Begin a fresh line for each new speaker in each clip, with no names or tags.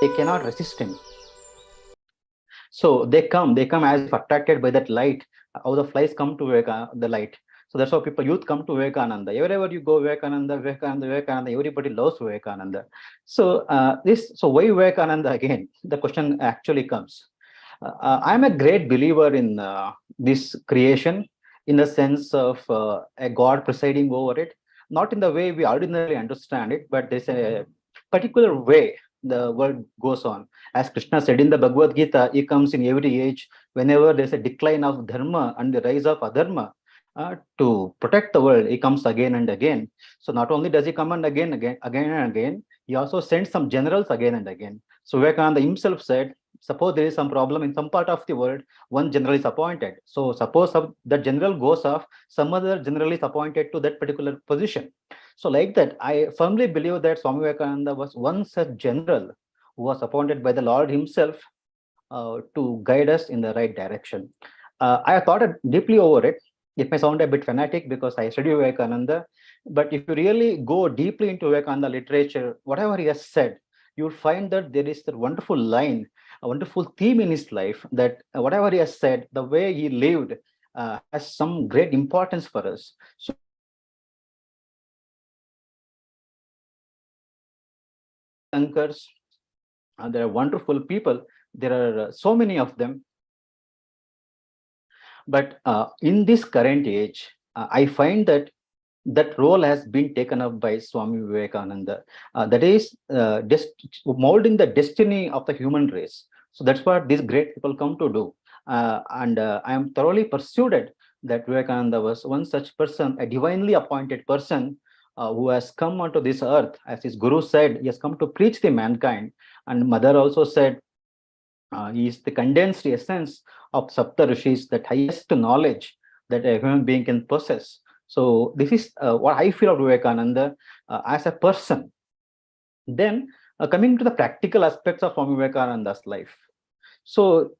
they cannot resist him. So they come as if attracted by that light. How the flies come to the light. So that's how youth come to Vivekananda. Wherever you go, Vivekananda, Vivekananda, Vivekananda, everybody loves Vivekananda. So why Vivekananda again? The question actually comes. I'm a great believer in this creation, in the sense of a God presiding over it, not in the way we ordinarily understand it, but there's a particular way the world goes on. As Krishna said in the Bhagavad Gita, he comes in every age. Whenever there's a decline of dharma and the rise of adharma, to protect the world, he comes again and again. So not only does he come and again and again, he also sends some generals again and again. So Vivekananda himself said, suppose there is some problem in some part of the world, one general is appointed. So suppose that general goes off, some other general is appointed to that particular position. So like that, I firmly believe that Swami Vivekananda was one such general who was appointed by the Lord himself to guide us in the right direction. I have thought deeply over it. It may sound a bit fanatic because I study Vivekananda, but if you really go deeply into Vivekananda literature, whatever he has said, you'll find that there is a wonderful line, a wonderful theme in his life, that whatever he has said, the way he lived, has some great importance for us. So anchors, there are wonderful people. There are so many of them. But in this current age, I find that that role has been taken up by Swami Vivekananda. That is molding the destiny of the human race. So that's what these great people come to do. And I am thoroughly persuaded that Vivekananda was one such person, a divinely appointed person who has come onto this earth. As his guru said, he has come to preach the mankind. And Mother also said, he is the condensed essence of Sapta Rishis, that highest knowledge that a human being can possess. So this is what I feel of Vivekananda as a person. Then coming to the practical aspects of Swami Vivekananda's life. So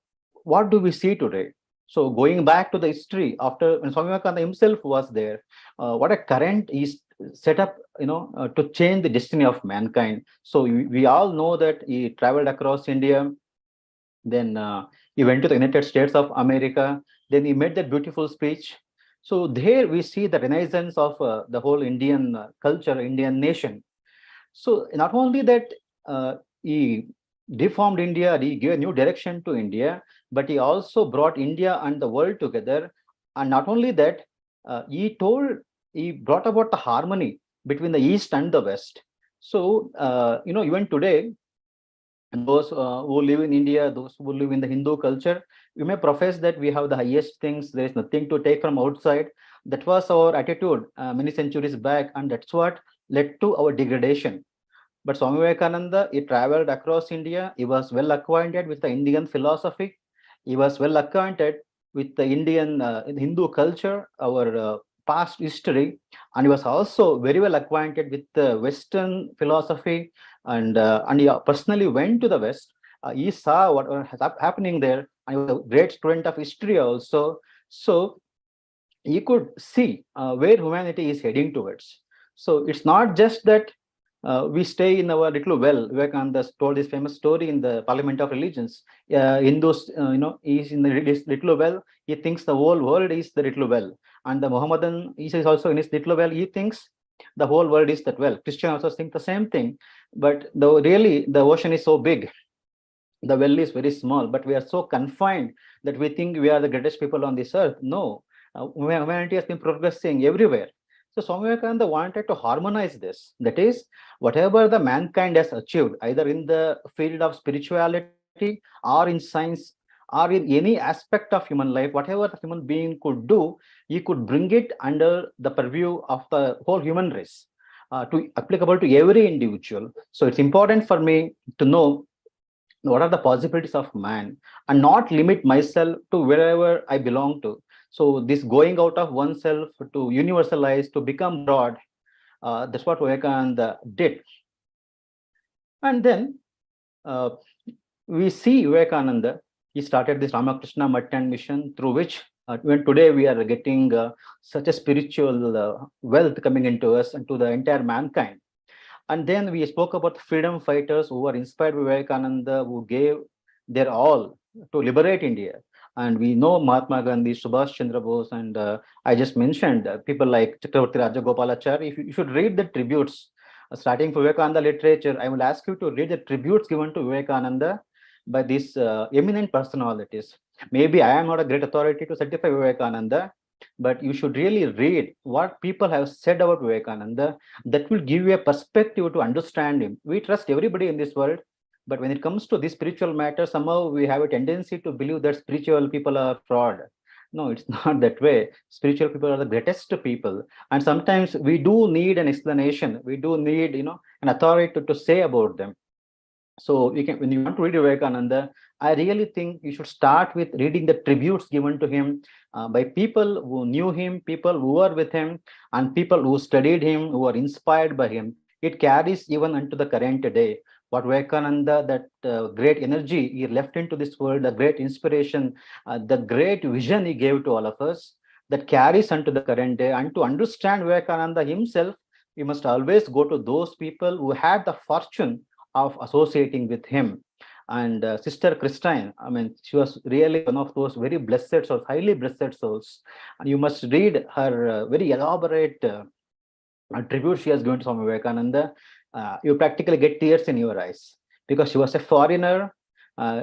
what do we see today? So going back to the history, after when Swami Vivekananda himself was there, what a current is set up, to change the destiny of mankind. So we all know that he traveled across India. Then he went to the United States of America. Then he made that beautiful speech. So there we see the renaissance of the whole Indian culture, Indian nation. So not only that he deformed India, he gave a new direction to India, but he also brought India and the world together. And not only that, he brought about the harmony between the East and the West. So, even today, those who live in India, those who live in the Hindu culture, we may profess that we have the highest things, there is nothing to take from outside. That was our attitude many centuries back, and that's what led to our degradation. But Swami Vivekananda, he traveled across India. He was well acquainted with the Indian philosophy. He was well acquainted with the Indian Hindu culture, our past history, and he was also very well acquainted with the Western philosophy. And he personally went to the West. He saw what was happening there, and he was a great student of history also. So he could see where humanity is heading towards. So it's not just that we stay in our little well. Vivekananda told this famous story in the Parliament of Religions. Hindus, is in this little well. He thinks the whole world is the little well. And the Mohammedan, he says also in his little well, he thinks the whole world is that well. Christian also think the same thing. But though really the ocean is so big, the well is very small, but we are so confined that we think we are the greatest people on this earth. No, humanity has been progressing everywhere. So Swami Vivekananda wanted to harmonize this. That is, whatever the mankind has achieved, either in the field of spirituality or in science or in any aspect of human life, whatever the human being could do, he could bring it under the purview of the whole human race, to applicable to every individual. So it's important for me to know what are the possibilities of man and not limit myself to wherever I belong to. So this going out of oneself to universalize, to become broad, that's what Vivekananda did. And then uh, we see Vivekananda, he started this Ramakrishna Math mission, through which even today we are getting such a spiritual wealth coming into us and to the entire mankind. And then we spoke about freedom fighters who were inspired by Vivekananda, who gave their all to liberate India. And we know Mahatma Gandhi, Subhash Chandra Bose, and I just mentioned people like Chakravarti Rajagopalachari. If you should read the tributes, starting from Vivekananda literature, I will ask you to read the tributes given to Vivekananda by these eminent personalities. Maybe I am not a great authority to certify Vivekananda, but you should really read what people have said about Vivekananda. That will give you a perspective to understand him. We trust everybody in this world, but when it comes to this spiritual matter, somehow we have a tendency to believe that spiritual people are fraud. No, it's not that way. Spiritual people are the greatest people, and sometimes we do need an explanation. We do need, an authority to say about them. So you can, when you want to read Vivekananda, I really think you should start with reading the tributes given to him by people who knew him, people who were with him, and people who studied him, who were inspired by him. It carries even unto the current day. What Vivekananda, that great energy he left into this world, the great inspiration, the great vision he gave to all of us, that carries unto the current day. And to understand Vivekananda himself, we must always go to those people who had the fortune of associating with him. And Sister Christine, I mean, she was really one of those very blessed souls, highly blessed souls. And you must read her very elaborate tribute she has given to Swami Vivekananda. You practically get tears in your eyes because she was a foreigner.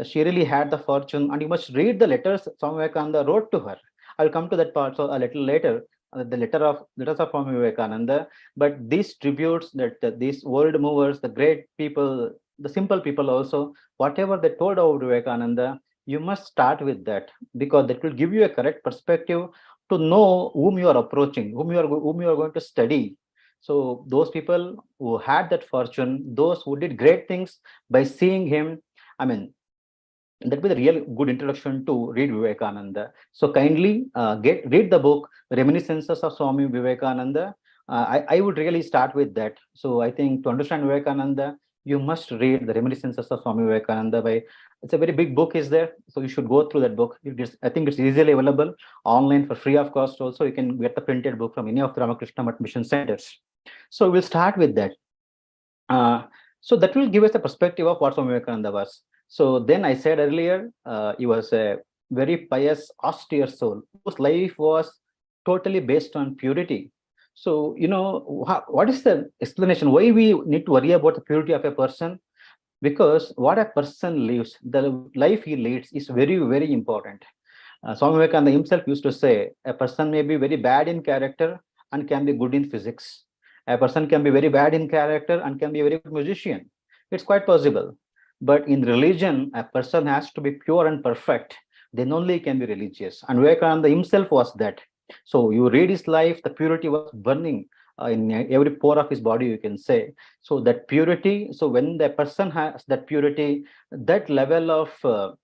She really had the fortune, and you must read the letters Swami Vivekananda wrote to her. I'll come to that part so a little later. The letters of Swami Vivekananda, but these tributes that these world movers, the great people, the simple people also, whatever they told about Vivekananda, you must start with that because that will give you a correct perspective to know whom you are approaching, whom you are going to study. So those people who had that fortune, those who did great things by seeing him, I mean, that be the real good introduction to read Vivekananda. So kindly read the book Reminiscences of Swami Vivekananda. I would really start with that. So I think to understand Vivekananda, you must read the Reminiscences of Swami Vivekananda. By it's a very big book is there, so you should go through that book. I think it's easily available online for free of cost. Also, you can get the printed book from any of the Ramakrishna Math mission centers. So we'll start with that. Uh, so that will give us a perspective of what Swami Vivekananda was. So then I said earlier, he was a very pious, austere soul whose life was totally based on purity. So, what is the explanation? Why we need to worry about the purity of a person? Because what a person lives, the life he leads is very, very important. Swami Vivekananda himself used to say, a person may be very bad in character and can be good in physics. A person can be very bad in character and can be a very good musician. It's quite possible. But in religion, a person has to be pure and perfect. Then only he can be religious. And Vivekananda himself was that. So you read his life, the purity was burning in every pore of his body, you can say. So that purity, so when the person has that purity, that level of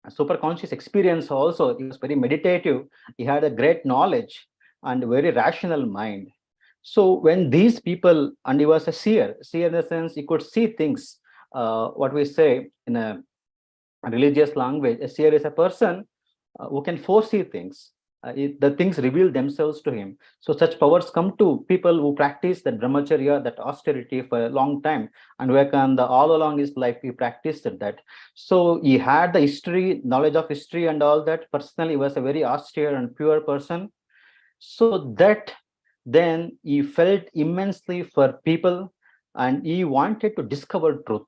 super conscious experience also, he was very meditative, he had a great knowledge and very rational mind. So when these people, and he was a seer in the sense he could see things, what we say in a religious language, a seer is a person who can foresee things. The things reveal themselves to him. So such powers come to people who practice that brahmacharya, that austerity for a long time. And Vivekananda, all along his life, he practiced that. So he had the history, knowledge of history and all that. Personally, he was a very austere and pure person. So that then he felt immensely for people and he wanted to discover truth.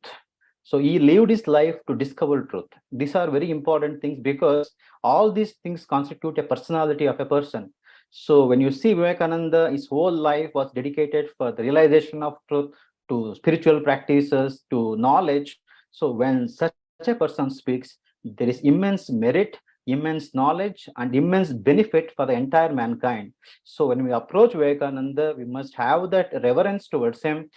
So he lived his life to discover truth. These are very important things because all these things constitute a personality of a person. So when you see Vivekananda, his whole life was dedicated for the realization of truth, to spiritual practices, to knowledge. So when such a person speaks, there is immense merit, immense knowledge, and immense benefit for the entire mankind. So when we approach Vivekananda, we must have that reverence towards him.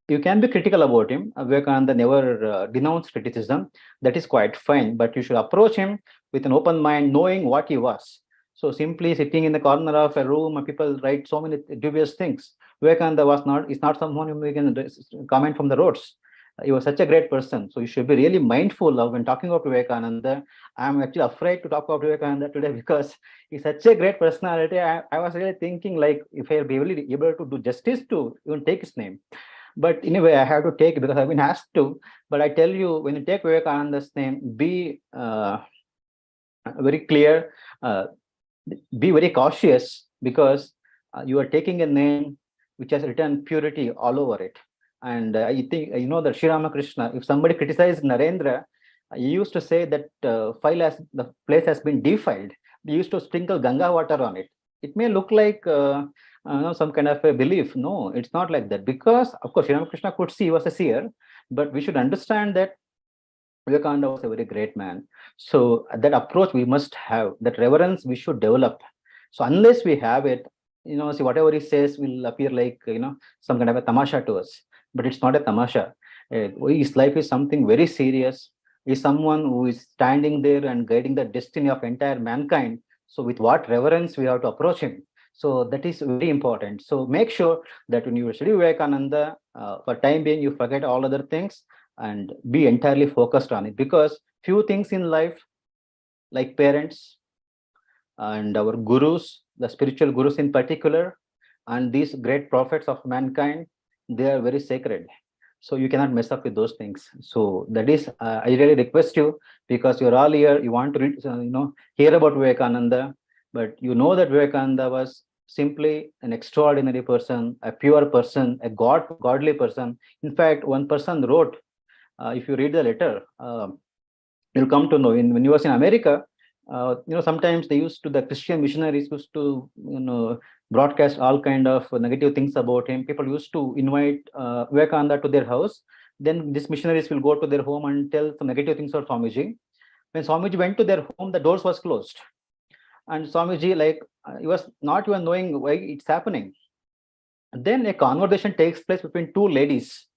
You can be critical about him. Vivekananda never denounced criticism. That is quite fine, but you should approach him with an open mind, knowing what he was. So simply sitting in the corner of a room and people write so many dubious things. Vivekananda is not someone whom we can comment from the roads. He was such a great person. So you should be really mindful of when talking about Vivekananda. I'm actually afraid to talk about Vivekananda today because he's such a great personality. I was really thinking like if I'll be able to do justice to even take his name. But anyway, I have to take it because I've been asked to. But I tell you, when you take Vivekananda's name, be very clear, uh, be very cautious, because you are taking a name which has written purity all over it. And I think, that Sri Ramakrishna, if somebody criticized Narendra, he used to say that the place has been defiled. They used to sprinkle Ganga water on it. It may look like some kind of a belief. No, it's not like that. Because, of course, Sri Ramakrishna could see, he was a seer, but we should understand that Vivekananda was a very great man. So that approach we must have, that reverence we should develop. So unless we have it, see, whatever he says will appear like, some kind of a tamasha to us. But it's not a tamasha. His life is something very serious. He's someone who is standing there and guiding the destiny of entire mankind. So with what reverence we have to approach him. So that is very important. So make sure that when you study Vivekananda, for time being, you forget all other things and be entirely focused on it, because few things in life, like parents and our gurus, the spiritual gurus in particular, and these great prophets of mankind, they are very sacred. So you cannot mess up with those things. So that is, I really request you, because you're all here, you want to read, hear about Vivekananda, but you know that Vivekananda was simply an extraordinary person, a pure person, a godly person. In fact, one person wrote, if you read the letter, you'll come to know, when he was in America, sometimes the Christian missionaries used to, broadcast all kind of negative things about him. People used to invite Vivekananda to their house. Then these missionaries will go to their home and tell some negative things about Swamiji. When Swamiji went to their home, the doors was closed. And Swamiji, like, he was not even knowing why it's happening. Then a conversation takes place between two ladies.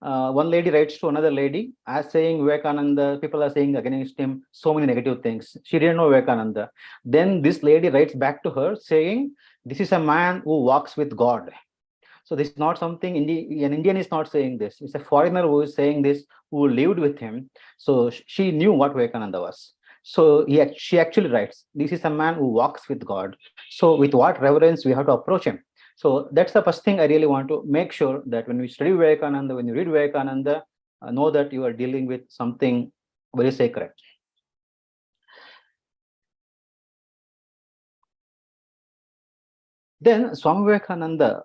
One lady writes to another lady as saying, Vivekananda, people are saying against him so many negative things. She didn't know Vivekananda. Then this lady writes back to her saying, this is a man who walks with God. So this is not something an Indian is not saying this. It's a foreigner who is saying this, who lived with him. So she knew what Vivekananda was. So she actually writes, this is a man who walks with God. So with what reverence we have to approach him. So that's the first thing I really want to make sure, that when we study Vivekananda, when you read Vivekananda, know that you are dealing with something very sacred. Then Swami Vivekananda,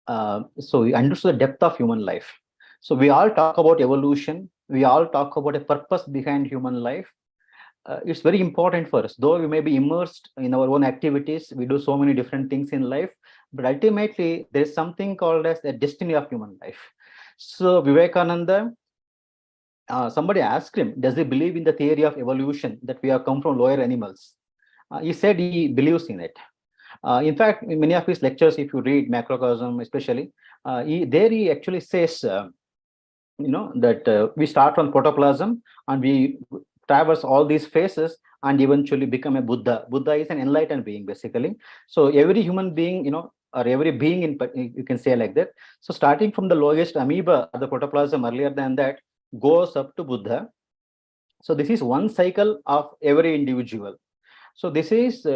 so he understood the depth of human life. So we all talk about evolution. We all talk about a purpose behind human life. It's very important for us, though we may be immersed in our own activities. We do so many different things in life, but ultimately there is something called as the destiny of human life. So Vivekananda, somebody asked him, does he believe in the theory of evolution, that we have come from lower animals? He said he believes in it. In fact, in many of his lectures, if you read Macrocosm especially, he actually says, that we start from protoplasm and we traverse all these phases and eventually become a Buddha. Buddha is an enlightened being, basically. So every human being, or every being, you can say like that. So starting from the lowest amoeba, the protoplasm, earlier than that, goes up to Buddha. So this is one cycle of every individual. So this is,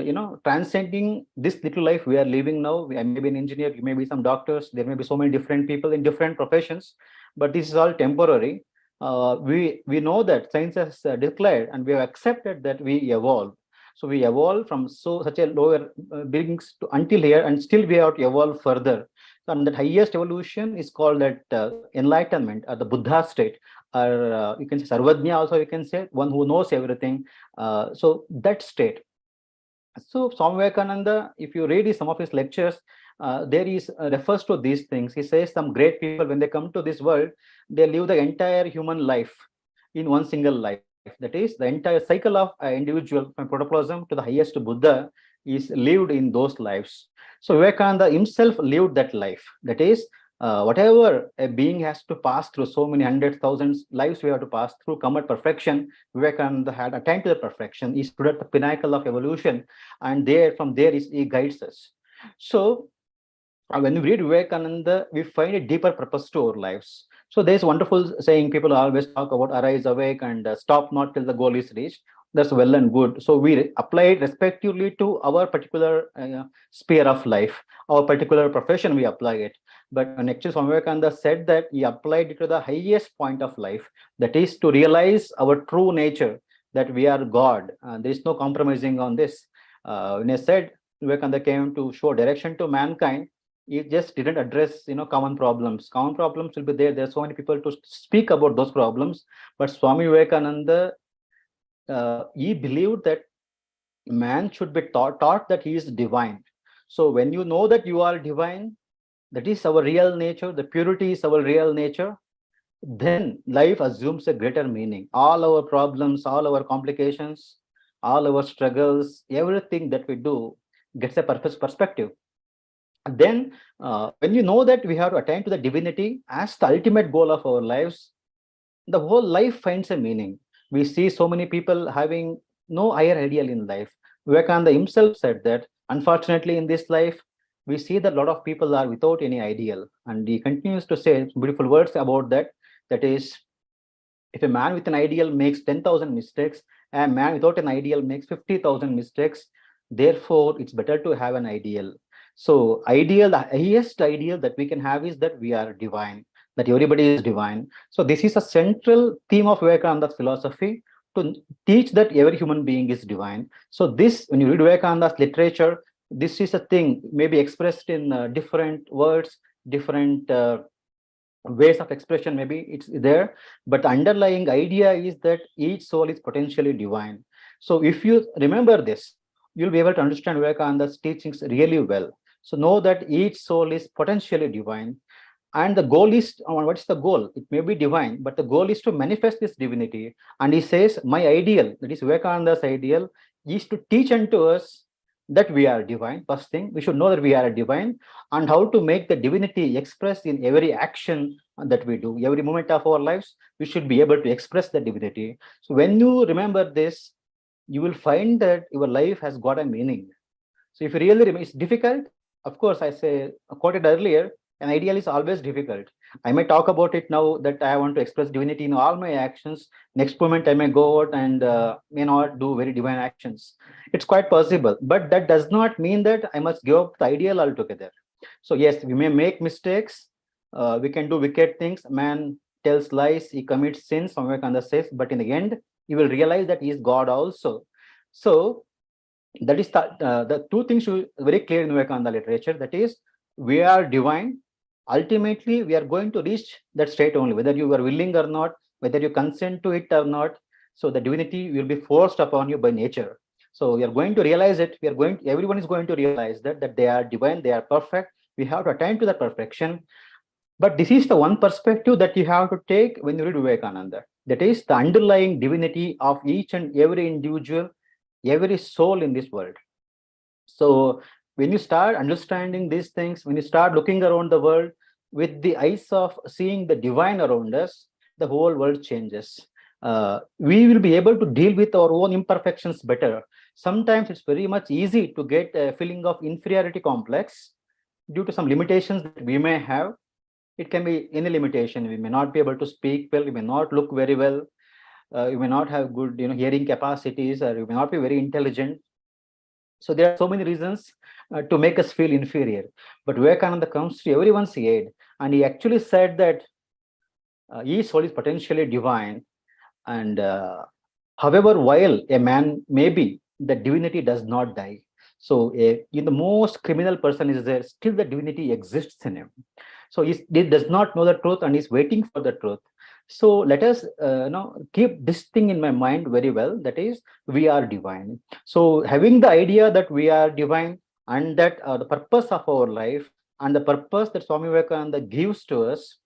transcending this little life we are living now. I may be an engineer, you may be some doctors, there may be so many different people in different professions, but this is all temporary. We know that science has declared, and we have accepted that we evolve. So we evolve from such a lower beings to until here, and still we have to evolve further. And the highest evolution is called that enlightenment, or the Buddha state, or you can say Sarvajna also, you can say one who knows everything. So that state. So Swami Vivekananda, if you read some of his lectures, there is refers to these things. He says some great people, when they come to this world, they live the entire human life in one single life. That is, the entire cycle of an individual from protoplasm to the highest Buddha is lived in those lives. So Vivekananda himself lived that life. That is, whatever a being has to pass through, so many hundreds, thousands lives we have to pass through, come at perfection. Vivekananda had attained to the perfection. He stood at the pinnacle of evolution, and from there he guides us. So when we read Vivekananda, we find a deeper purpose to our lives. So there's wonderful saying, people always talk about arise, awake, and stop not till the goal is reached. That's well and good. So we apply it respectively to our particular sphere of life, our particular profession, we apply it. But when actually Swami Vivekananda said that, he applied it to the highest point of life, that is to realize our true nature, that we are God. There is no compromising on this. When I said Vivekananda came to show direction to mankind, he just didn't address common problems. Common problems will be there. There are so many people to speak about those problems, but Swami Vivekananda, he believed that man should be taught that he is divine. So when you know that you are divine, that is our real nature, the purity is our real nature, then life assumes a greater meaning. All our problems, all our complications, all our struggles, everything that we do gets a purpose perspective. Then when you know that we have to attain to the divinity as the ultimate goal of our lives, the whole life finds a meaning. We see so many people having no higher ideal in life. Vivekananda himself said that, unfortunately, in this life, we see that a lot of people are without any ideal. And he continues to say beautiful words about that. That is, if a man with an ideal makes 10,000 mistakes, a man without an ideal makes 50,000 mistakes. Therefore, it's better to have an ideal. So, ideal, the highest ideal that we can have is that we are divine, that everybody is divine. So, this is a central theme of Vivekananda's philosophy, to teach that every human being is divine. So, this, when you read Vivekananda's literature, this is a thing maybe expressed in different words, different ways of expression, maybe it's there, but the underlying idea is that each soul is potentially divine. So if you remember this, you'll be able to understand Vivekananda's teachings really well. So know that each soul is potentially divine, and the goal is, what is the goal? It may be divine, but the goal is to manifest this divinity. And he says, my ideal, that is Vivekananda's ideal, is to teach unto us that we are divine. First thing, we should know that we are divine, and how to make the divinity expressed in every action that we do, every moment of our lives. We should be able to express the divinity. So when you remember this, you will find that your life has got a meaning. So if you really it's difficult, of course, I say, quoted earlier, an ideal is always difficult. I may talk about it now that I want to express divinity in all my actions. Next moment, I may go out and may not do very divine actions. It's quite possible, but that does not mean that I must give up the ideal altogether. So yes, we may make mistakes. We can do wicked things. Man tells lies. He commits sins. Swami Vivekananda says, but in the end, you will realize that he is God also. So that is the two things very clear in Vivekananda literature. That is, we are divine. Ultimately, we are going to reach that state only, whether you are willing or not, whether you consent to it or not. So the divinity will be forced upon you by nature. So we are going to realize it. Everyone is going to realize that they are divine, they are perfect. We have to attain to that perfection. But this is the one perspective that you have to take when you read Vivekananda. That is the underlying divinity of each and every individual, every soul in this world. So when you start understanding these things, when you start looking around the world with the eyes of seeing the divine around us, the whole world changes. We will be able to deal with our own imperfections better. Sometimes it's very much easy to get a feeling of inferiority complex due to some limitations that we may have. It can be any limitation. We may not be able to speak well, we may not look very well, you may not have good hearing capacities, or you may not be very intelligent. So there are so many reasons to make us feel inferior. But Vivekananda comes to everyone's aid, and he actually said that each soul is potentially divine. And however while a man may be, the divinity does not die. So in the most criminal person is there, still the divinity exists in him. So he does not know the truth and is waiting for the truth. So let us keep this thing in my mind very well. That is, we are divine. So having the idea that we are divine, and that the purpose of our life, and the purpose that Swami Vivekananda gives to us,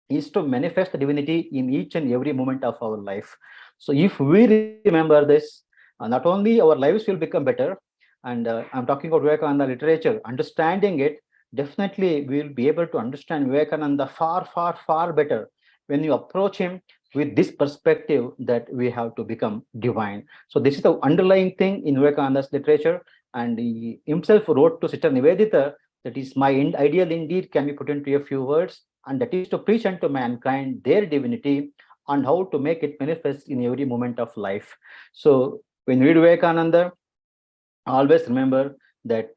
is to manifest the divinity in each and every moment of our life. So if we remember this, not only our lives will become better, and I'm talking about Vivekananda literature, understanding it, definitely we will be able to understand Vivekananda far, far, far better when you approach him with this perspective that we have to become divine. So this is the underlying thing in Vivekananda's literature, and he himself wrote to Sister Nivedita that is, my ideal indeed can be put into a few words, and that is to preach unto mankind their divinity and how to make it manifest in every moment of life. So when you read Vivekananda, always remember that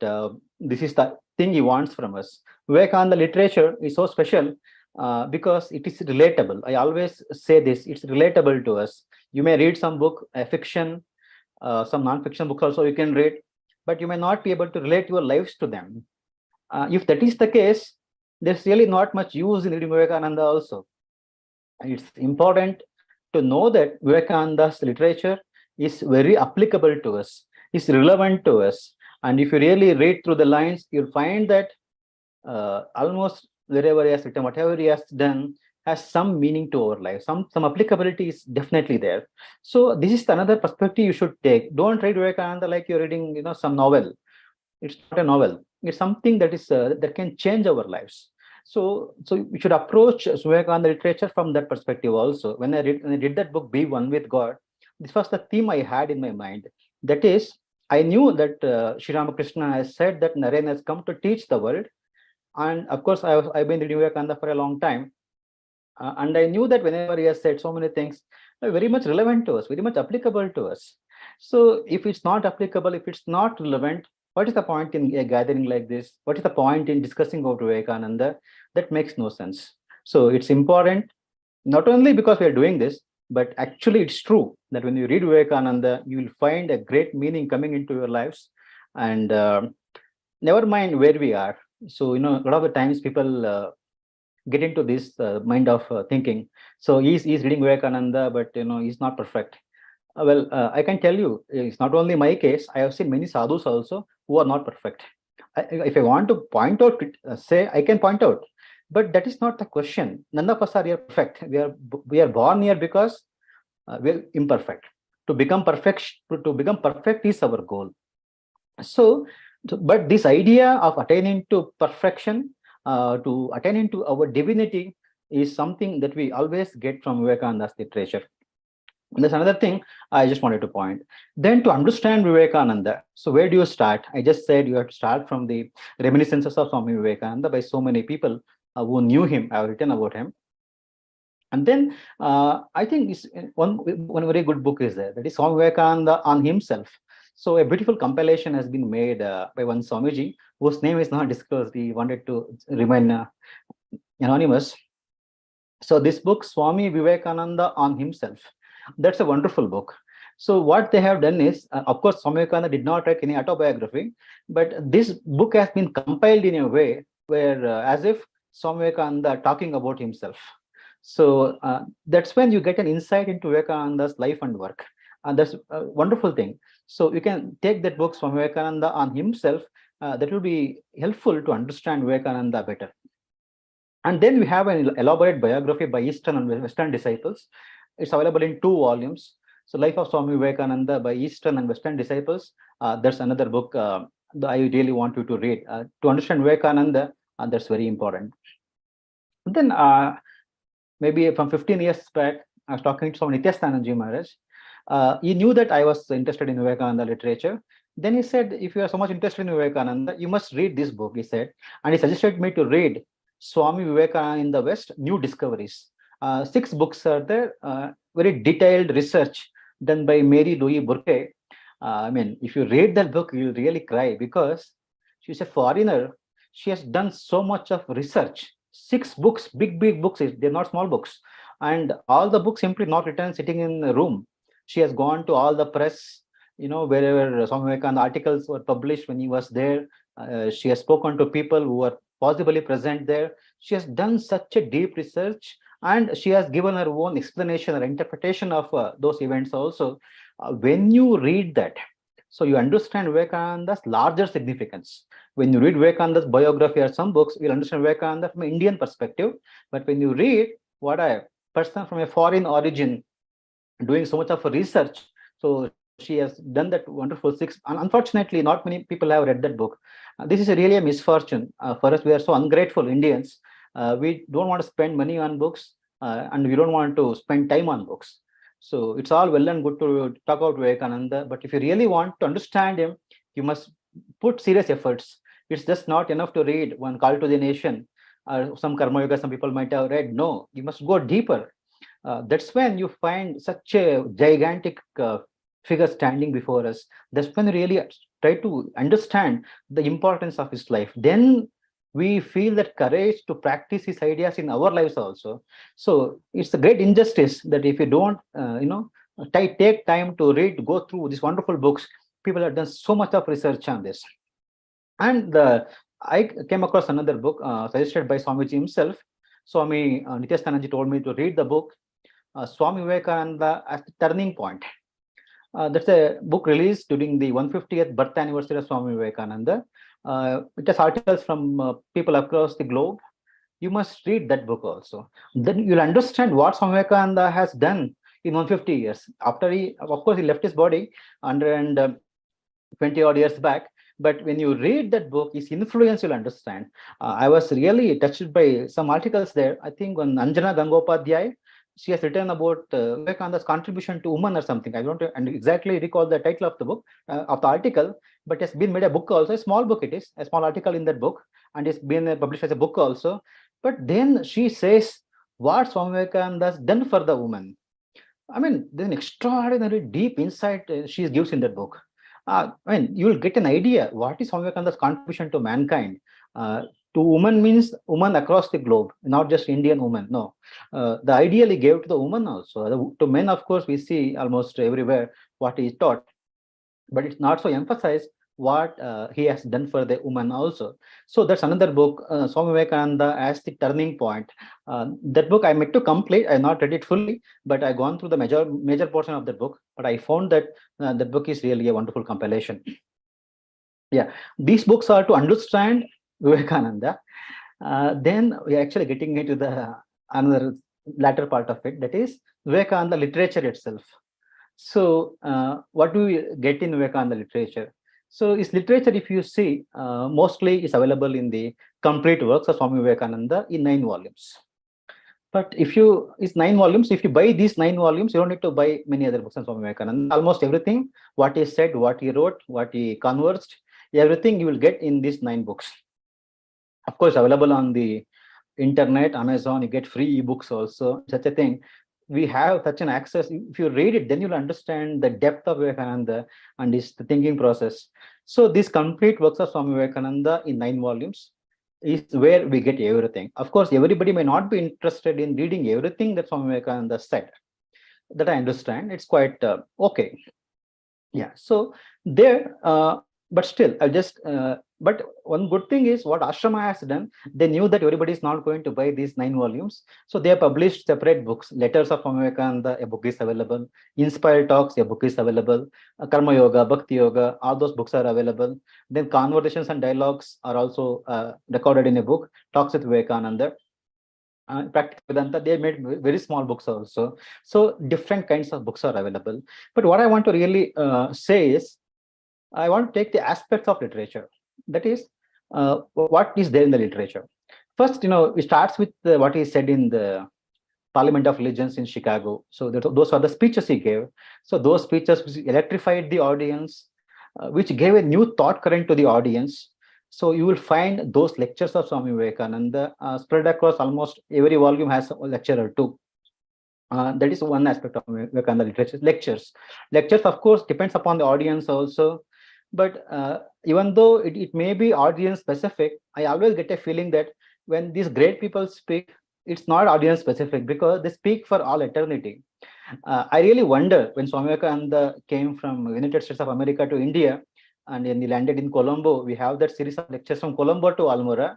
this is the thing he wants from us. Vivekananda literature is so special because it is relatable. I always say this, it's relatable to us. You may read some book, a fiction, some non-fiction books also you can read, but you may not be able to relate your lives to them. If that is the case, there's really not much use in reading Vivekananda also. It's important to know that Vivekananda's literature is very applicable to us, is relevant to us. And if you really read through the lines, you'll find that almost wherever he has written, whatever he has done, has some meaning to our life. Some applicability is definitely there. So this is another perspective you should take. Don't read Vivekananda like you're reading, some novel. It's not a novel. It's something that is that can change our lives. So we should approach Vivekananda literature from that perspective also. When I read that book, Be One with God, this was the theme I had in my mind. That is, I knew that Sri Ramakrishna has said that Naren has come to teach the world, and of course I've been reading Vivekananda for a long time, and I knew that whenever he has said so many things, very much relevant to us, very much applicable to us. So if it's not applicable, if it's not relevant, what is the point in a gathering like this? What is the point in discussing about Vivekananda? That makes no sense. So it's important, not only because we are doing this, but actually it's true that when you read Vivekananda, you will find a great meaning coming into your lives. And never mind where we are. So, a lot of the times people get into this mind of thinking. So he's reading Vivekananda, but he's not perfect. I can tell you, it's not only my case. I have seen many sadhus also who are not perfect. If I want to point out, say I can point out, but that is not the question. None of us are here perfect. We are born here because we're imperfect. To become perfect is our goal. But this idea of attaining to perfection, to attaining to our divinity, is something that we always get from Vivekananda's literature. And there's another thing I just wanted to point. Then to understand Vivekananda, so where do you start? I just said you have to start from the reminiscences of Swami Vivekananda by so many people who knew him, have written about him. And then I think one very good book is there, that is Swami Vivekananda on himself. So a beautiful compilation has been made by one Swamiji, whose name is not disclosed. He wanted to remain anonymous. So this book, Swami Vivekananda on himself, that's a wonderful book. So what they have done is, of course, Swami Vivekananda did not write any autobiography, but this book has been compiled in a way where, as if Swami Vivekananda talking about himself. So that's when you get an insight into Vivekananda's life and work. And that's a wonderful thing. So you can take that book, Swami Vivekananda on himself. That will be helpful to understand Vivekananda better. And then we have an elaborate biography by Eastern and Western disciples. It's available in 2 volumes. So Life of Swami Vivekananda by Eastern and Western disciples. That's another book that I really want you to read. To understand Vivekananda, that's very important. And then maybe from 15 years back, I was talking to Swami Nityastananji Maharaj. He knew that I was interested in Vivekananda literature. Then he said, if you are so much interested in Vivekananda, you must read this book, he said. And he suggested me to read Swami Vivekananda in the West, New Discoveries. 6 books are there, very detailed research done by Mary Louise Burke. I mean, if you read that book, you'll really cry because she's a foreigner. She has done so much of research. 6 books, big books, they're not small books. And all the books simply not written sitting in a room. She has gone to all the press, wherever Swami Vivekananda articles were published when he was there. She has spoken to people who were possibly present there. She has done such a deep research, and she has given her own explanation or interpretation of those events also. When you read that, so you understand Vivekananda's larger significance. When you read Vivekananda's biography or some books, you'll understand Vivekananda from an Indian perspective. But when you read what a person from a foreign origin doing so much of research, so she has done that wonderful 6. And unfortunately, not many people have read that book. This is really a misfortune for us. We are so ungrateful Indians. We don't want to spend money on books, and we don't want to spend time on books. So it's all well and good to talk about Vivekananda, but if you really want to understand him, you must put serious efforts. It's just not enough to read one Call to the Nation or some Karma Yoga some people might have read. No, you must go deeper. That's when you find such a gigantic figure standing before us. That's when you really try to understand the importance of his life. Then we feel that courage to practice his ideas in our lives also. So it's a great injustice that if you don't, take time to read, go through these wonderful books. People have done so much of research on this. And I came across another book suggested by Swamiji himself. Swami Nityastananji told me to read the book Swami Vivekananda as the Turning Point. That's a book released during the 150th birth anniversary of Swami Vivekananda. It has articles from people across the globe. You must read that book also. Then you'll understand what Swami Vivekananda has done in 150 years. After he, of course, he left his body 120 odd years back. But when you read that book, his influence you'll understand. I was really touched by some articles there. I think on Anjana Gangopadhyay, she has written about Vivekananda's contribution to women or something. I don't exactly recall the title of the book, of the article, but it's been made a book also. A small book it is, a small article in that book, and it's been published as a book also. But then she says what Swami Vivekananda has done for the woman. I mean, there's an extraordinary deep insight she gives in that book. You will get an idea what is Swami Vivekananda's contribution to mankind. To women means women across the globe, not just Indian women. No, the ideal he gave to the woman also. To men, of course, we see almost everywhere what he taught, but it's not so emphasized what he has done for the woman also. So that's another book, Swami Vivekananda as the Turning Point. That book I meant to complete. I not read it fully, but I gone through the major portion of that book. But I found that the book is really a wonderful compilation. Yeah, these books are to understand Vivekananda. Then we're actually getting into the another latter part of it, that is Vivekananda literature itself. So what do we get in Vivekananda literature? So his literature, if you see, mostly is available in the complete works of Swami Vivekananda in 9 volumes. But it's 9 volumes. If you buy these 9 volumes, you don't need to buy many other books on Swami Vivekananda. Almost everything, what he said, what he wrote, what he conversed, everything you will get in these 9 books. Of course, available on the internet, Amazon, you get free ebooks also, such a thing. We have such an access. If you read it, then you'll understand the depth of Vivekananda and his thinking process. So these complete works of Swami Vivekananda in 9 volumes is where we get everything. Of course, everybody may not be interested in reading everything that Swami Vivekananda said. That I understand. It's quite okay. Yeah. So there, but still, but one good thing is what Ashrama has done. They knew that everybody is not going to buy these 9 volumes. So they have published separate books. Letters of Swami Vivekananda, a book is available. Inspired Talks, a book is available. Karma Yoga, Bhakti Yoga, all those books are available. Then Conversations and Dialogues are also recorded in a book. Talks with Vivekananda. Practical Vedanta, they made very small books also. So different kinds of books are available. But what I want to really say is, I want to take the aspects of literature. That is, what is there in the literature. First, it starts with what he said in the Parliament of Religions in Chicago. So those are the speeches he gave. So those speeches which electrified the audience, which gave a new thought current to the audience. So you will find those lectures of Swami Vivekananda spread across almost every volume has a lecture or two. That is one aspect of Vivekananda literature. Lectures, of course, depends upon the audience also. But even though it may be audience specific, I always get a feeling that when these great people speak, it's not audience specific because they speak for all eternity. I really wonder when Swami Vivekananda came from United States of America to India, and then he landed in Colombo. We have that series of lectures from Colombo to Almora.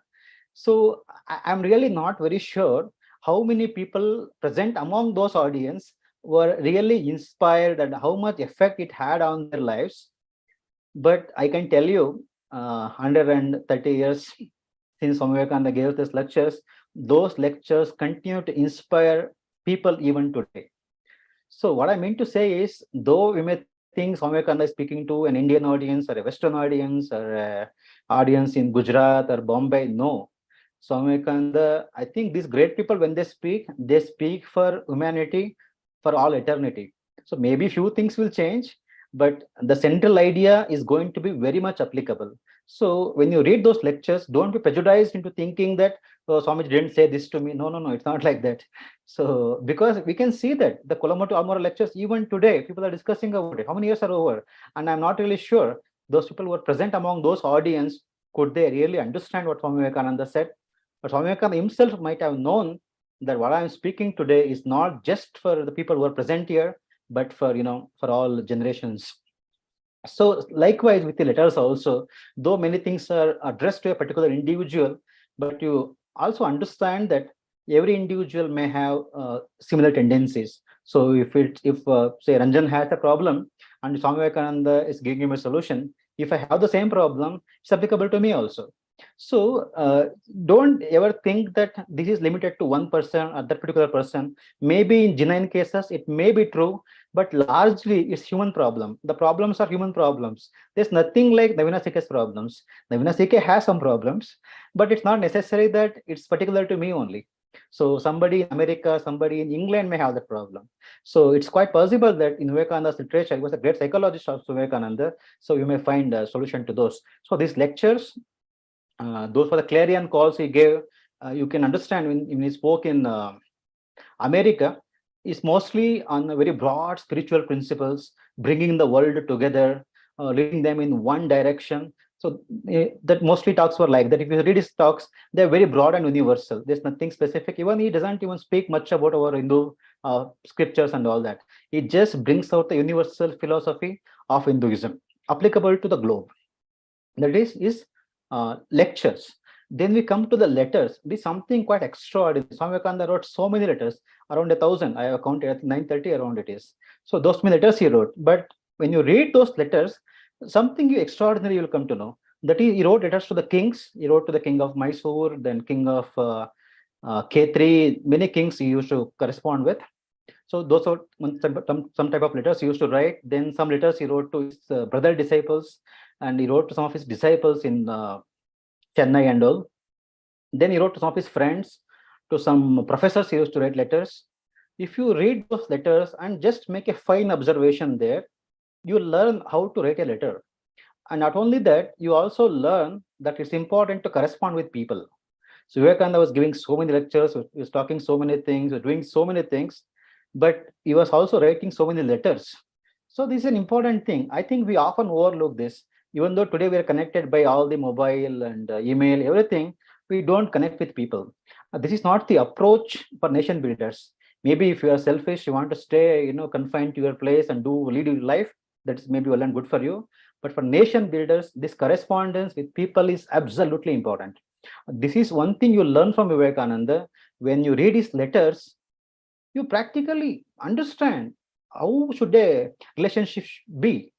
So I'm really not very sure how many people present among those audience were really inspired and how much effect it had on their lives. But I can tell you, 130 years since Swami Vivekananda gave these lectures, those lectures continue to inspire people even today. So what I mean to say is, though we may think Swami Vivekananda is speaking to an Indian audience or a Western audience or an audience in Gujarat or Bombay, no. Swami Vivekananda, I think these great people, when they speak for humanity, for all eternity. So maybe few things will change, but the central idea is going to be very much applicable. So when you read those lectures, don't be prejudiced into thinking that, oh, Swami didn't say this to me. No, it's not like that. So because we can see that the Colombo to Almora lectures, even today, people are discussing about it. How many years are over? And I'm not really sure those people who are present among those audience Could they really understand what Swami Vivekananda said? But Swami Vivekananda himself might have known that what I am speaking today is not just for the people who are present here, but for for all generations. So likewise with the letters also, though many things are addressed to a particular individual, but you also understand that every individual may have similar tendencies. So if say Ranjan has a problem and Swami Vivekananda is giving him a solution, if I have the same problem, it's applicable to me also. So don't ever think that this is limited to one person or that particular person. Maybe in genuine cases it may be true, but largely it's human problem. The problems are human problems. There's nothing like Naveena Sikke's problems. Naveena Sikke has some problems, but it's not necessary that it's particular to me only. So somebody in America, somebody in England may have that problem. So it's quite possible that in Vivekananda's literature, he was a great psychologist of Vivekananda. So you may find a solution to those. So these lectures, those were the clarion calls he gave. You can understand when he spoke in America, is mostly on very broad spiritual principles, bringing the world together, leading them in one direction. So that mostly talks were like that. If you read his talks, they're very broad and universal. There's nothing specific. Even he doesn't even speak much about our Hindu scriptures and all that. He just brings out the universal philosophy of Hinduism, applicable to the globe. That is lectures. Then we come to the letters. This is something quite extraordinary. Swami Vivekananda wrote so many letters, around 1,000. I have counted at 930 around it is. So those many letters he wrote. But when you read those letters, something extraordinary you will come to know. That is, he wrote letters to the kings. He wrote to the king of Mysore, then king of K3. Many kings he used to correspond with. So those are some type of letters he used to write. Then some letters he wrote to his brother disciples, and he wrote to some of his disciples in Chennai and all. Then he wrote to some of his friends, to some professors he used to write letters. If you read those letters and just make a fine observation there, you learn how to write a letter. And not only that, you also learn that it's important to correspond with people. So Vivekananda was giving so many lectures, he was talking so many things, doing so many things, but he was also writing so many letters. So this is an important thing. I think we often overlook this. Even though today we are connected by all the mobile and email, everything, we don't connect with people. This is not the approach for nation builders. Maybe if you are selfish, you want to stay, confined to your place and lead your life, that's maybe well and good for you. But for nation builders, this correspondence with people is absolutely important. This is one thing you learn from Vivekananda. When you read his letters, you practically understand how should a relationship be.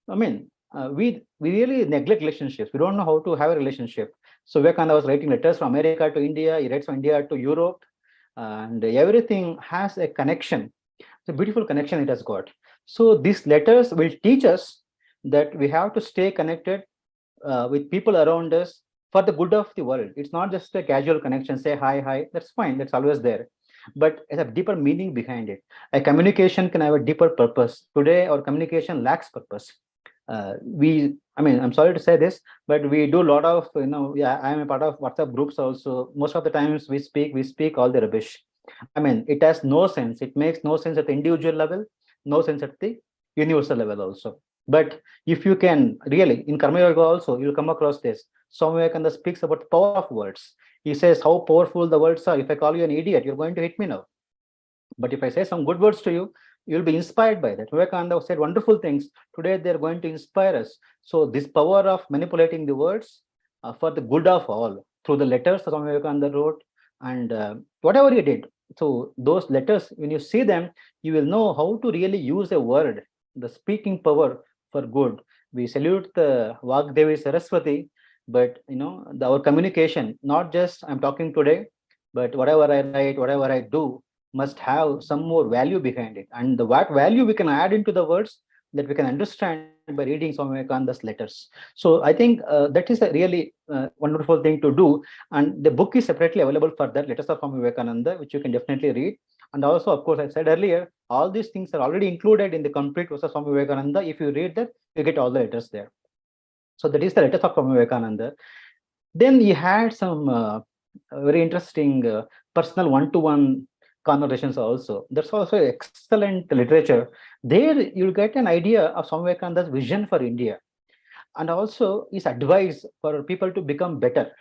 I mean, we really neglect relationships. We don't know how to have a relationship. So Vivekananda was writing letters from America to India. He writes from India to Europe, and everything has a connection. It's a beautiful connection it has got. So these letters will teach us that we have to stay connected with people around us for the good of the world. It's not just a casual connection. Say hi. That's fine. That's always there. But it has a deeper meaning behind it. A communication can have a deeper purpose. Today, our communication lacks purpose. I'm sorry to say this, but we do a lot of, I am a part of WhatsApp groups also. Most of the times we speak all the rubbish. It has no sense. It makes no sense at the individual level, no sense at the universal level also. But if you can really, in Karma Yoga also, you'll come across this. Swami Vivekananda speaks about the power of words. He says how powerful the words are. If I call you an idiot, you're going to hit me now. But if I say some good words to you, you'll be inspired by that. Vivekananda said wonderful things. Today, they're going to inspire us. So this power of manipulating the words for the good of all, through the letters that Swami Vivekananda wrote, and whatever he did. So those letters, when you see them, you will know how to really use a word, the speaking power for good. We salute the Vagdevi Saraswati, but our communication, not just I'm talking today, but whatever I write, whatever I do, must have some more value behind it. And what value we can add into the words, that we can understand by reading Swami Vivekananda's letters. So I think that is a really wonderful thing to do. And the book is separately available for that, Letters of Swami Vivekananda, which you can definitely read. And also, of course, I said earlier, all these things are already included in the complete Letters of Swami Vivekananda. If you read that, you get all the letters there. So that is the Letters of Swami Vivekananda. Then he had some very interesting personal one-to-one conversations also. That's also excellent literature. There you'll get an idea of Swami Vivekananda's vision for India. and also his advice for people to become better.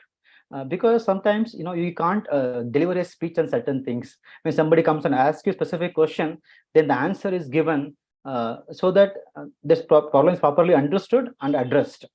Because sometimes you can't deliver a speech on certain things. When somebody comes and asks you a specific question, then the answer is given so that this problem is properly understood and addressed.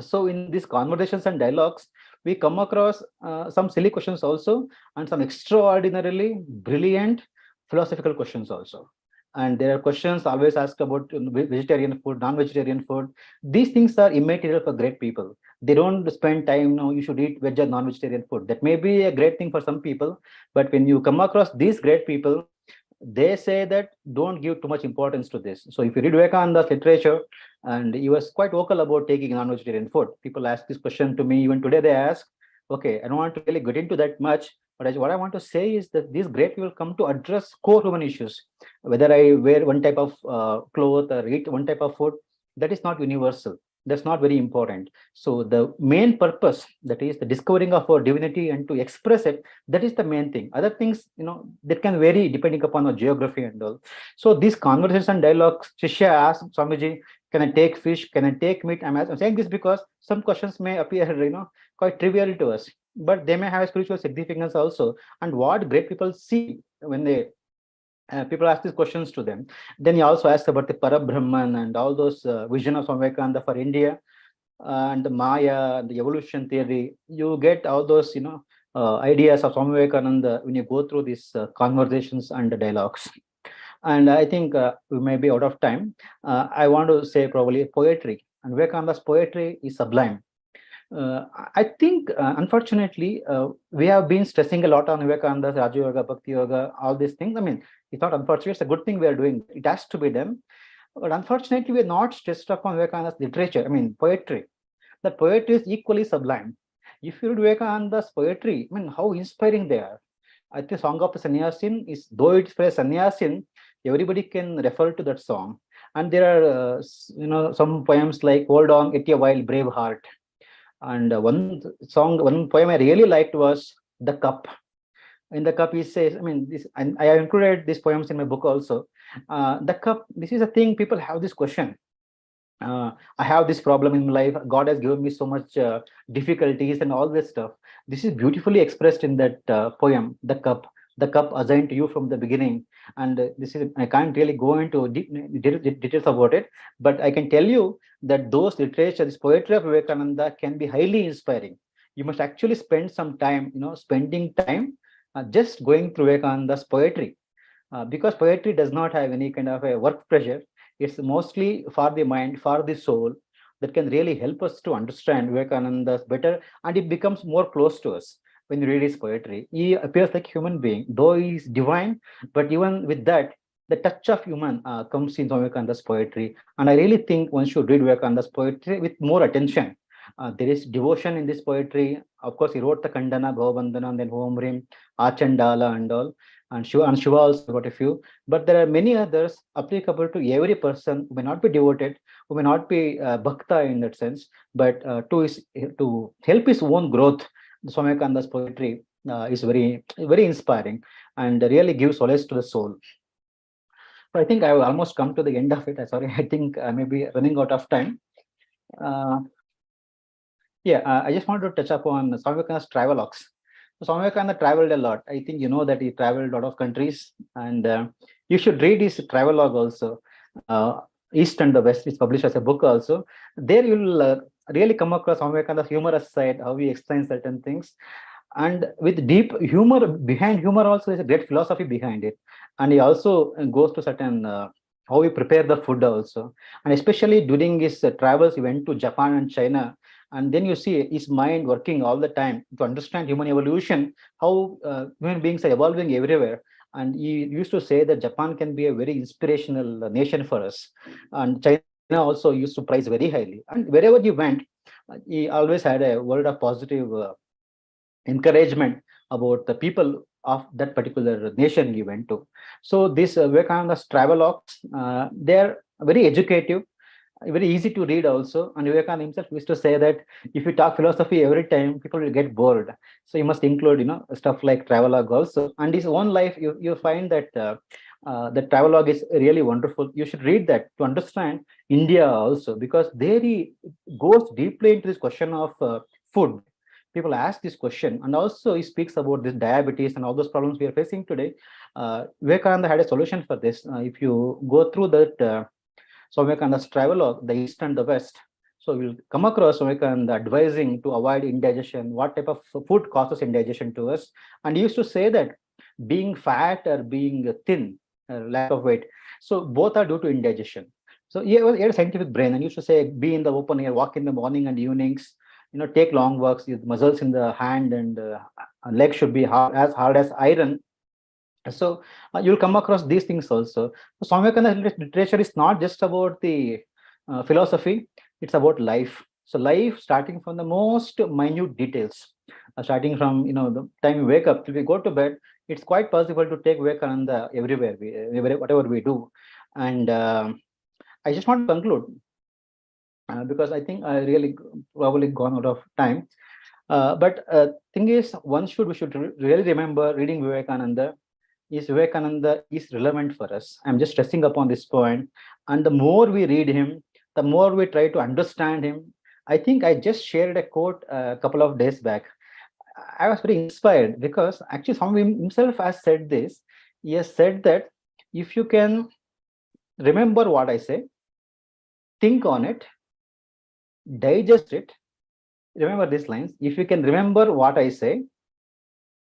So in these conversations and dialogues, we come across some silly questions also, and some extraordinarily brilliant philosophical questions also. And there are questions always asked about vegetarian food, non-vegetarian food. These things are immaterial for great people. They don't spend time, you should eat veg or non-vegetarian food. That may be a great thing for some people, but when you come across these great people, they say that don't give too much importance to this. So if you read Vivekananda's literature, and he was quite vocal about taking non-vegetarian food. People ask this question to me, even today they ask, okay, I don't want to really get into that much, but what I want to say is that these great people come to address core human issues. Whether I wear one type of cloth or eat one type of food, that is not universal. That's not very important. So the main purpose, that is the discovering of our divinity and to express it, that is the main thing. Other things, that can vary depending upon our geography and all. So these conversations and dialogues, Shishya asked Swamiji, can I take fish? Can I take meat? I'm saying this because some questions may appear, quite trivial to us, but they may have spiritual significance also. And what great people see when they people ask these questions to them. Then he also asked about the Parabrahman and all those vision of Swami Vivekananda for India, and the Maya and the evolution theory. You get all those, ideas of Swami Vivekananda when you go through these conversations and the dialogues. And I think we may be out of time. I want to say probably poetry. And Vivekananda's poetry is sublime. I think, unfortunately, we have been stressing a lot on Vivekananda's Raja Yoga, Bhakti Yoga, all these things. I mean, it's not unfortunate, it's a good thing we are doing. It has to be done. But unfortunately, we are not stressed upon Vivekananda's literature, I mean, poetry. The poetry is equally sublime. If you read Vivekananda's poetry, I mean, how inspiring they are. I think Song of the Sannyasin is, though it's for a sannyasin, everybody can refer to that song. And there are, some poems like Hold On, Get a Wild Brave Heart. And one poem I really liked was The Cup. In The Cup, he says, I mean, this, and I have included these poems in my book also. The cup, this is a thing, people have this question. I have this problem in life. God has given me so much difficulties and all this stuff. This is beautifully expressed in that poem, The cup assigned to you from the beginning. And this is, I can't really go into details about it, but I can tell you that those literature, this poetry of Vivekananda can be highly inspiring. You must actually spend some time, spending time just going through Vivekananda's poetry, because poetry does not have any kind of a work pressure. It's mostly for the mind, for the soul, that can really help us to understand Vivekananda's better, and it becomes more close to us. When you read his poetry, he appears like a human being, though he is divine, but even with that, the touch of human comes in Vivekananda's poetry. And I really think one should read Vivekananda's poetry with more attention. There is devotion in this poetry. Of course, he wrote the Kandana, Bhavabandhana, and then Homrim, Achandala, and all. And Shiva also got a few. But there are many others applicable to every person who may not be devoted, who may not be bhakta in that sense, but to help his own growth. Swami Vivekananda's poetry is very, very inspiring and really gives solace to the soul. So I think I have almost come to the end of it. Sorry, I think I may be running out of time. Uh, I just want to touch upon Swami Vivekananda's travelogues. So Swami Vivekananda traveled a lot. I think you know that he traveled a lot of countries, and you should read his travelogue also. East and the West is published as a book also. There you'll really come across Swami Vivekananda's humorous side, how he explains certain things. And with deep humor, behind humor also is a great philosophy behind it. And he also goes to certain, how he prepare the food also. And especially during his travels, he went to Japan and China. And then you see his mind working all the time to understand human evolution, how human beings are evolving everywhere. And he used to say that Japan can be a very inspirational nation for us. And China also used to price very highly. And wherever he went, he always had a word of positive encouragement about the people of that particular nation he went to. So this Vivekananda's travelogues, they're very educative, very easy to read also. And Vivekananda himself used to say that if you talk philosophy every time, people will get bored. So you must include, stuff like travelogue also. And his own life, you find that The travelogue is really wonderful. You should read that to understand India also, because there he goes deeply into this question of food. People ask this question, and also he speaks about this diabetes and all those problems we are facing today. Vivekananda had a solution for this. If you go through that Swami Vivekananda's travelogue, the East and the West, so we'll come across Swami Vivekananda advising to avoid indigestion, what type of food causes indigestion to us. And he used to say that being fat or being thin, lack of weight, so both are due to indigestion. So he had a scientific brain, and used to say, be in the open air, walk in the morning and evenings, take long walks with muscles in the hand, and legs should be hard as iron. So you'll come across these things also. So Swami Vivekananda literature is not just about the philosophy, it's about life. So life, starting from the most minute details, starting from the time we wake up till we go to bed, it's quite possible to take Vivekananda everywhere, whatever we do. And I just want to conclude because I think I really probably gone out of time. But thing is, we should really remember reading Vivekananda. Vivekananda is relevant for us. I'm just stressing upon this point. And the more we read him, the more we try to understand him. I think I just shared a quote a couple of days back. I was very inspired because actually Swami himself has said this. He has said that if you can remember what I say, think on it, digest it. Remember these lines. If you can remember what I say,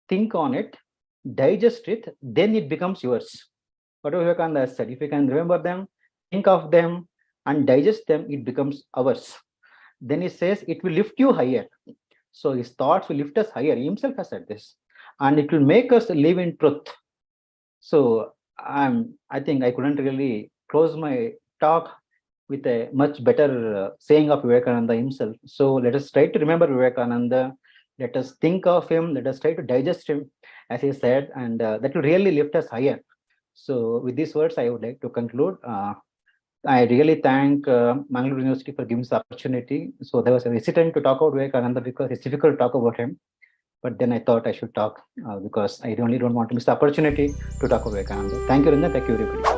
think on it, digest it, then it becomes yours. Whatever Vivekananda has said, if you can remember them, think of them, and digest them, it becomes ours. Then he says it will lift you higher. So his thoughts will lift us higher. He himself has said this, and it will make us live in truth. So I think I couldn't really close my talk with a much better saying of Vivekananda himself. So let us try to remember Vivekananda. Let us think of him. Let us try to digest him, as he said, and that will really lift us higher. So with these words, I would like to conclude. I really thank Mangalore University for giving this opportunity. So there was a hesitant to talk about Vivekananda because it's difficult to talk about him. But then I thought I should talk because I really don't want to miss the opportunity to talk about Vivekananda. Thank you, Rinda. Thank you, everybody.